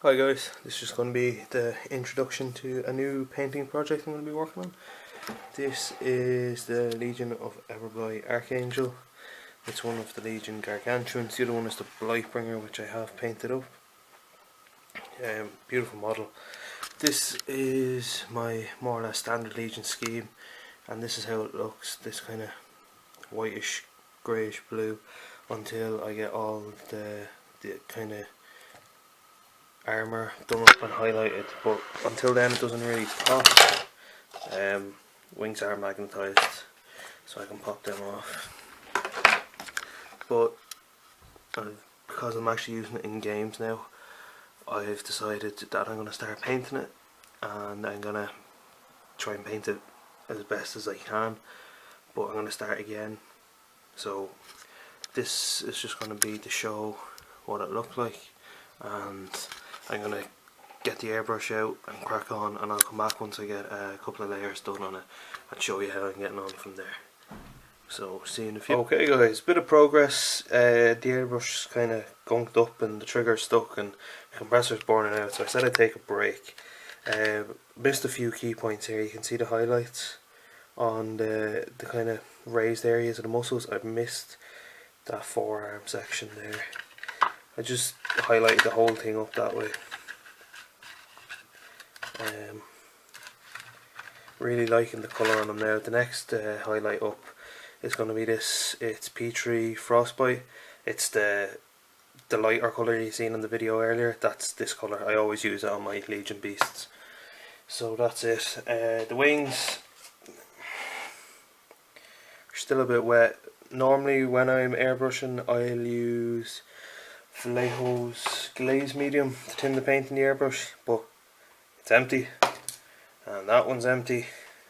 Hi guys, this is just going to be the introduction to a new painting project I'm going to be working on. This is the Legion of Everblight Archangel. It's one of the Legion Gargantuans. The other one is the Blightbringer, which I have painted up. Beautiful model. This is my more or less standard Legion scheme, and this is how it looks. This kind of whitish, greyish blue, until I get all the kind of armour done up and highlighted, but until then it doesn't really pop. Wings are magnetised, so I can pop them off, but because I'm actually using it in games now, I've decided that I'm going to start painting it, and I'm going to try and paint it as best as I can, but I'm going to start again. So this is just going to be to show what it looked like, and I'm going to get the airbrush out and crack on, and I'll come back once I get a couple of layers done on it and show you how I'm getting on from there. So see you in a few. Okay guys, bit of progress. The airbrush is kind of gunked up and the trigger's stuck and the compressor's burning out, so I said I'd take a break. Missed a few key points here. You can see the highlights on the kind of raised areas of the muscles. I've missed that forearm section there. I just highlighted the whole thing up that way. Really liking the colour on them now. The next highlight up is going to be this. It's pt1 Frostbite. It's the lighter colour you seen in the video earlier. That's this colour. I always use it on my Legion beasts. So that's it. The wings are still a bit wet. Normally when I'm airbrushing I'll use Vallejo's Glaze Medium to tin the paint in the airbrush, but it's empty, and that one's empty,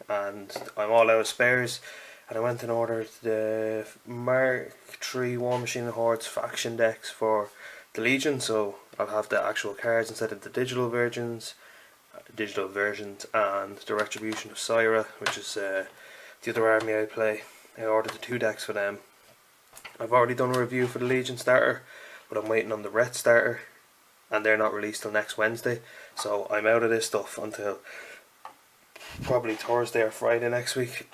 and I'm all out of spares, and I went and ordered the Mark III War Machine and Hordes faction decks for the Legion, so I'll have the actual cards instead of the digital versions, and the Retribution of Syra, which is the other army I play. I ordered the 2 decks for them. I've already done a review for the Legion starter, but I'm waiting on the Ret starter, and they're not released till next Wednesday, so I'm out of this stuff until probably Thursday or Friday next week,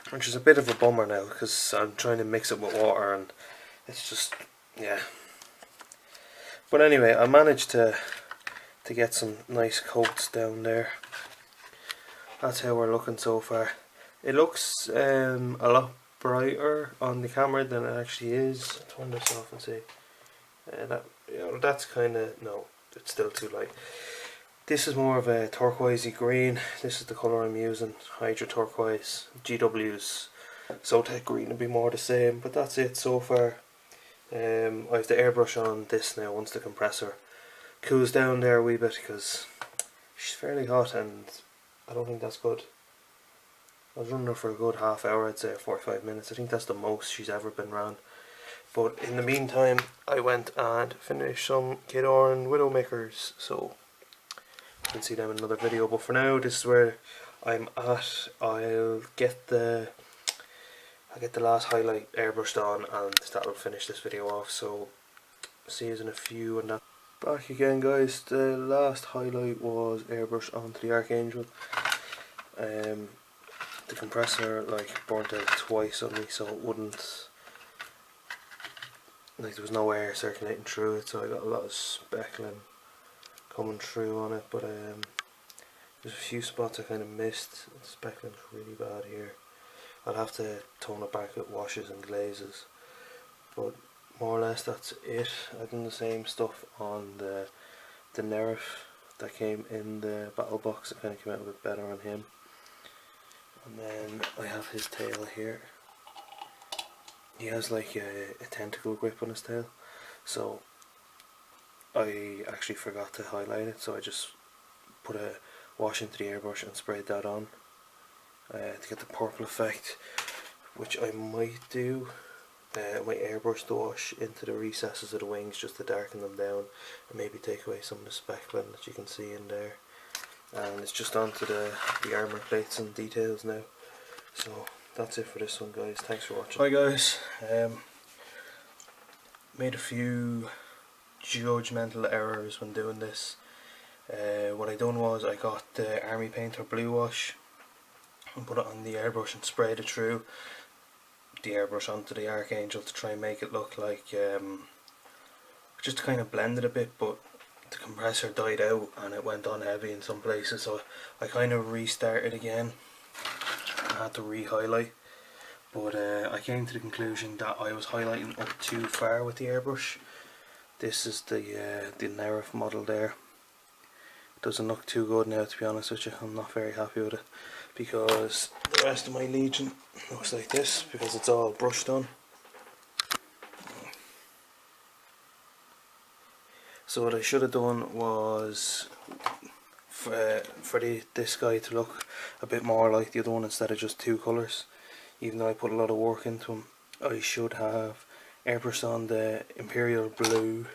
which is a bit of a bummer now because I'm trying to mix it with water and it's just, yeah. But anyway, I managed to get some nice coats down there. That's how we're looking so far. It looks a lot brighter on the camera than it actually is. I'll turn this off and see. That's kind of, no, it's still too light. This is more of a turquoisey green. This is the colour I'm using, Hydra Turquoise. GW's Zotek green would be more the same, but that's it so far. I have the airbrush on this now once the compressor cools down there a wee bit, because she's fairly hot and I don't think that's good. I was running her for a good half hour, I'd say 45 minutes. I think that's the most she's ever been ran. But in the meantime, I went and finished some Kid Oran Widowmakers, so you can see them in another video. But for now, this is where I'm at. I'll get the last highlight airbrushed on, and that'll finish this video off. So see you in a few. And that. Back again, guys. The last highlight was airbrushed onto the Archangel. The compressor burnt out twice on me, so it wouldn't. There was no air circulating through it, so I got a lot of speckling coming through on it, but there's a few spots I kind of missed. The speckling's really bad here. I'll have to tone it back with washes and glazes, but more or less that's it. I've done the same stuff on the Nerf that came in the battle box. It kind of came out a bit better on him. And then I have his tail here. He has like a tentacle grip on his tail, so I actually forgot to highlight it, so I just put a wash into the airbrush and sprayed that on to get the purple effect, which I might do. I might airbrush the wash into the recesses of the wings just to darken them down and maybe take away some of the speckling that you can see in there. And it's just onto the armour plates and details now. So that's it for this one, guys. Thanks for watching. Hi guys, made a few judgmental errors when doing this. What I done was I got the Army Painter Blue Wash and put it on the airbrush and sprayed it through the airbrush onto the Archangel to try and make it look like, just to kind of blend it a bit, but the compressor died out and it went on heavy in some places, so I kind of restarted again. I had to re-highlight, but I came to the conclusion that I was highlighting up too far with the airbrush. This is the Nerf model there. It doesn't look too good now, to be honest with you. I'm not very happy with it, because the rest of my Legion looks like this, because it's all brushed on. So what I should have done was, for this guy to look a bit more like the other one instead of just two colours, even though I put a lot of work into him, I should have airbrushed on the Imperial Blue,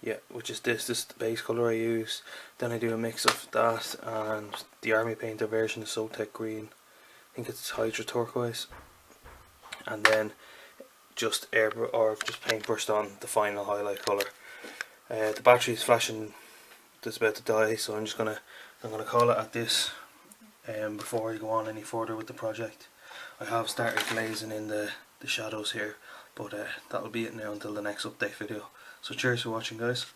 yeah, which is this is the base colour I use. Then I do a mix of that and the Army Painter version is Sotek Green, I think it's Hydra Turquoise, and then just paintbrushed on the final highlight colour. The battery is flashing, it's about to die, so I'm gonna call it at this before I go on any further with the project. I have started glazing in the shadows here, but that'll be it now until the next update video. So cheers for watching, guys.